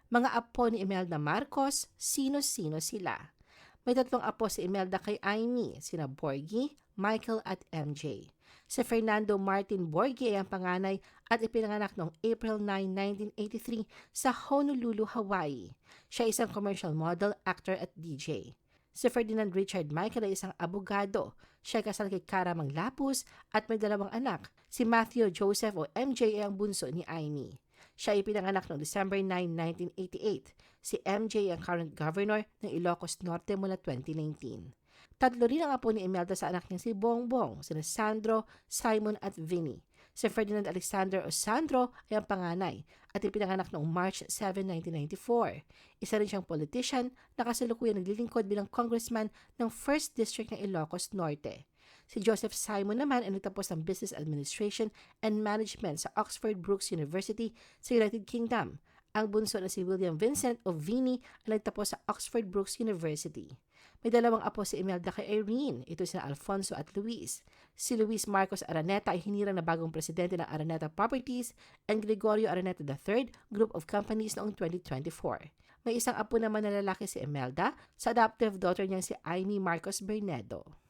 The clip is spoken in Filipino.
Mga apo ni Imelda Marcos, sino-sino sila? May 3 apo si Imelda kay Amy, sina Borgie, Michael at MJ. Si Fernando Martin Borgie ay ang panganay at ipinanganak noong April 9, 1983 sa Honolulu, Hawaii. Siya ay isang commercial model, actor at DJ. Si Ferdinand Richard Michael ay isang abogado. Siya ay kasal kay Cara Manglapus at may 2 anak. Si Matthew Joseph o MJ ay ang bunso ni Amy. Siya ay pinanganak noong December 9, 1988. Si MJ ang current governor ng Ilocos Norte mula 2019. 3 rin ang apo ni Imelda sa anak niya si Bongbong, sina Sandro, Simon at Vinny. Si Ferdinand Alexander o Sandro ay ang panganay at ipinanganak noong March 7, 1994. Isa rin siyang politician na kasalukuyan naglilingkod bilang congressman ng 1st District ng Ilocos Norte. Si Joseph Simon naman ay nagtapos ng Business Administration and Management sa Oxford Brookes University sa United Kingdom. Ang bunso na si William Vincent o Vinny ay nagtapos sa Oxford Brookes University. May 2 apo si Imelda kay Irene. Ito sina Alfonso at Luis. Si Luis Marcos Araneta ay hinirang na bagong presidente ng Araneta Properties and Gregorio Araneta III Group of Companies noong 2024. May isang apo naman na lalaki si Imelda sa adoptive daughter niyang si Amy Marcos Bernedo.